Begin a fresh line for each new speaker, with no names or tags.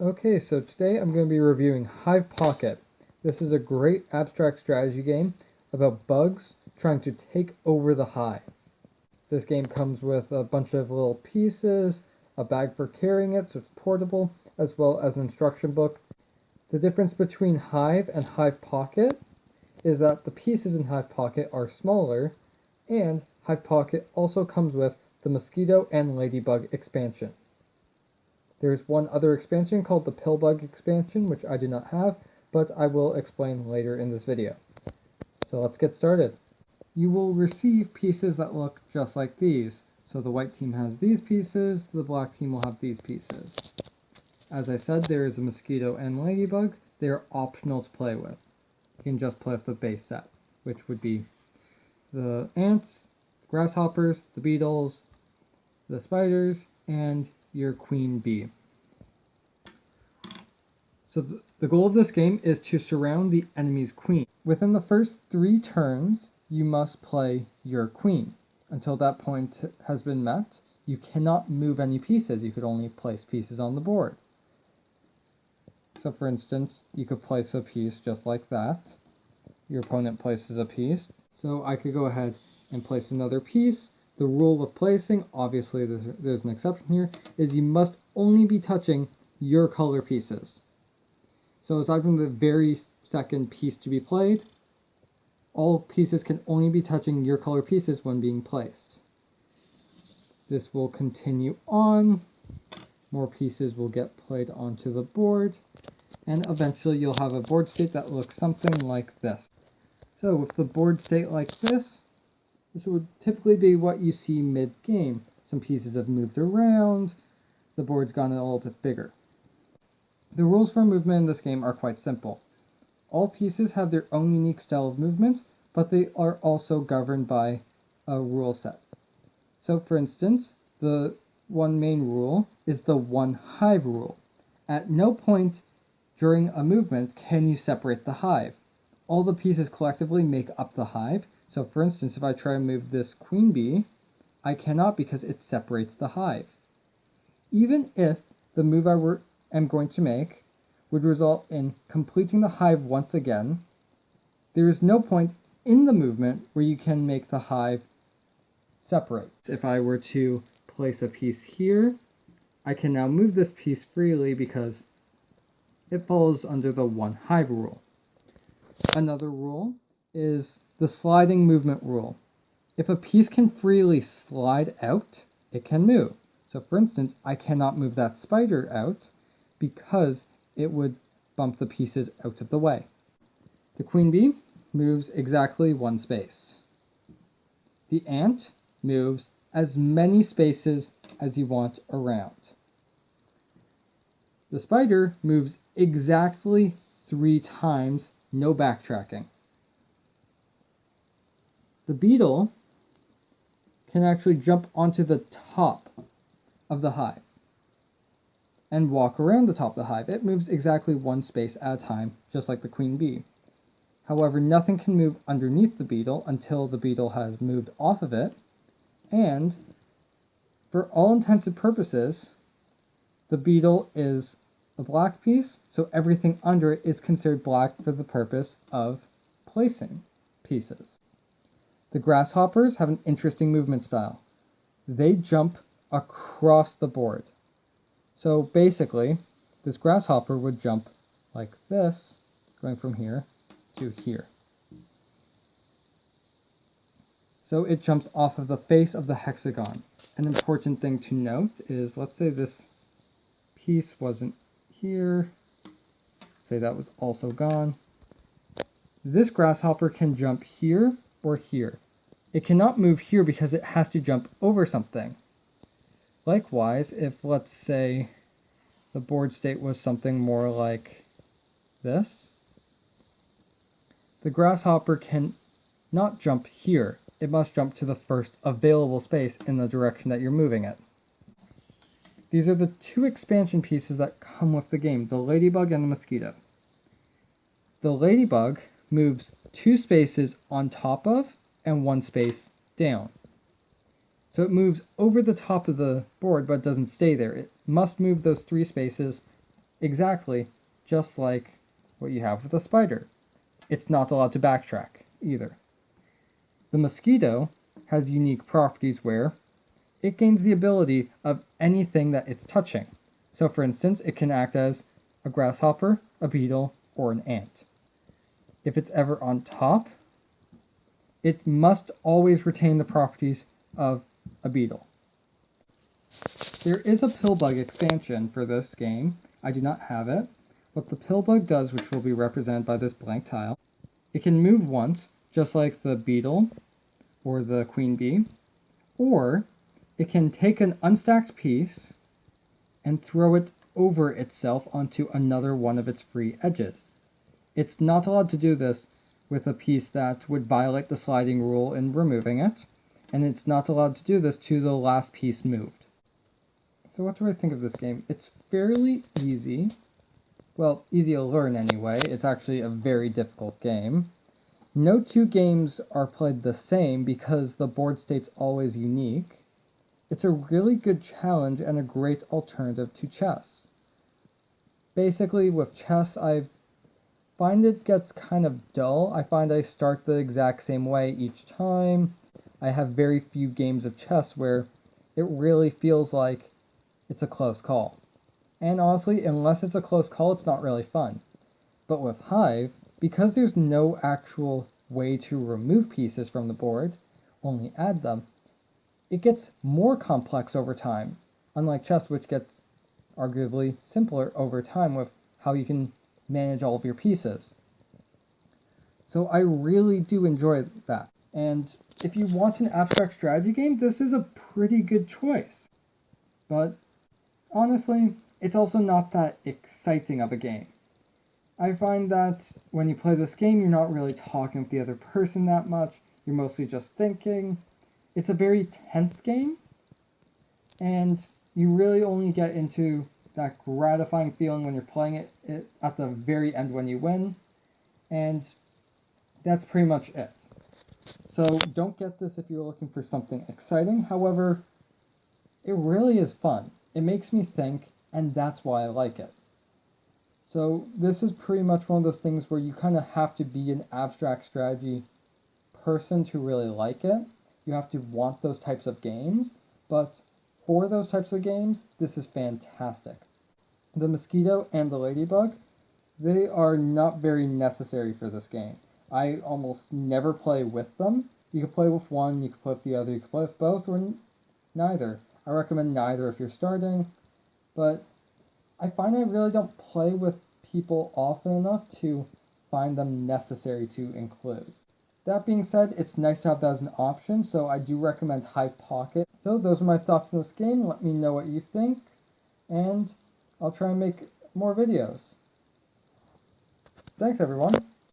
Okay, so today I'm going to be reviewing Hive Pocket. This is a great abstract strategy game about bugs trying to take over the hive. This game comes with a bunch of little pieces, a bag for carrying it so it's portable, as well as an instruction book. The difference between Hive and Hive Pocket is that the pieces in Hive Pocket are smaller, and Hive Pocket also comes with the Mosquito and Ladybug expansion. There's one other expansion called the Pillbug expansion, which I do not have, but I will explain later in this video. So let's get started. You will receive pieces that look just like these. So the white team has these pieces, the black team will have these pieces. As I said, there is a Mosquito and Ladybug. They are optional to play with. You can just play with the base set, which would be the ants, grasshoppers, the beetles, the spiders, and your queen bee. So the goal of this game is to surround the enemy's queen. Within the first 3 turns, you must play your queen. Until that point has been met, you cannot move any pieces. You could only place pieces on the board. So for instance, you could place a piece just like that. Your opponent places a piece. So I could go ahead and place another piece. The rule with placing, obviously there's an exception here, is you must only be touching your color pieces. So aside from the very second piece to be played, all pieces can only be touching your color pieces when being placed. This will continue on. More pieces will get played onto the board, and eventually you'll have a board state that looks something like this. So with the board state like this would typically be what you see mid-game. Some pieces have moved around, the board's gone a little bit bigger. The rules for movement in this game are quite simple. All pieces have their own unique style of movement, but they are also governed by a rule set. So for instance, the one main rule is the one hive rule. At no point during a movement can you separate the hive. All the pieces collectively make up the hive. So for instance, if I try to move this queen bee, I cannot because it separates the hive. Even if the move I am going to make would result in completing the hive once again, there is no point in the movement where you can make the hive separate. If I were to place a piece here, I can now move this piece freely because it falls under the one hive rule. Another rule is the sliding movement rule. If a piece can freely slide out, it can move. So for instance, I cannot move that spider out because it would bump the pieces out of the way. The queen bee moves exactly 1 space. The ant moves as many spaces as you want around. The spider moves exactly 3 times, no backtracking. The beetle can actually jump onto the top of the hive and walk around the top of the hive. It moves exactly 1 space at a time, just like the queen bee. However, nothing can move underneath the beetle until the beetle has moved off of it, and for all intents and purposes, the beetle is a black piece, so everything under it is considered black for the purpose of placing pieces. The grasshoppers have an interesting movement style. They jump across the board. So basically, this grasshopper would jump like this, going from here to here. So it jumps off of the face of the hexagon. An important thing to note is, let's say this piece wasn't here, say that was also gone. This grasshopper can jump here or here. It cannot move here because it has to jump over something. Likewise, if let's say the board state was something more like this, the grasshopper can not jump here. It must jump to the first available space in the direction that you're moving it. These are the 2 expansion pieces that come with the game, the ladybug and the mosquito. The ladybug moves 2 spaces on top of and 1 space down. So it moves over the top of the board but doesn't stay there. It must move those 3 spaces exactly just like what you have with a spider. It's not allowed to backtrack either. The mosquito has unique properties where it gains the ability of anything that it's touching. So for instance, it can act as a grasshopper, a beetle, or an ant. If it's ever on top, it must always retain the properties of a beetle. There is a pillbug expansion for this game. I do not have it. What the pillbug does, which will be represented by this blank tile, it can move once, just like the beetle or the queen bee, or it can take an unstacked piece and throw it over itself onto another one of its free edges. It's not allowed to do this with a piece that would violate the sliding rule in removing it, and it's not allowed to do this to the last piece moved. So what do I think of this game? It's fairly easy. Well, easy to learn anyway. It's actually a very difficult game. No two games are played the same because the board state's always unique. It's a really good challenge and a great alternative to chess. Basically, with chess, I find it gets kind of dull. I find I start the exact same way each time. I have very few games of chess where it really feels like it's a close call. And honestly, unless it's a close call, it's not really fun. But with Hive, because there's no actual way to remove pieces from the board, only add them, it gets more complex over time, unlike chess, which gets arguably simpler over time with how you can manage all of your pieces. So I really do enjoy that. And if you want an abstract strategy game, this is a pretty good choice. But honestly, it's also not that exciting of a game. I find that when you play this game, you're not really talking with the other person that much. You're mostly just thinking. It's a very tense game, and you really only get into that gratifying feeling when you're playing it at the very end when you win, and that's pretty much it. So don't get this if you're looking for something exciting. However, it really is fun. It makes me think, and that's why I like it. So this is pretty much one of those things where you kind of have to be an abstract strategy person to really like it. You have to want those types of games, but for those types of games, this is fantastic. The mosquito and the ladybug, they are not very necessary for this game. I almost never play with them. You can play with one, you can play with the other, you can play with both, or neither. I recommend neither if you're starting, but I find I really don't play with people often enough to find them necessary to include. That being said, it's nice to have that as an option, so I do recommend Hive Pocket. So those are my thoughts on this game. Let me know what you think, and I'll try and make more videos. Thanks, everyone.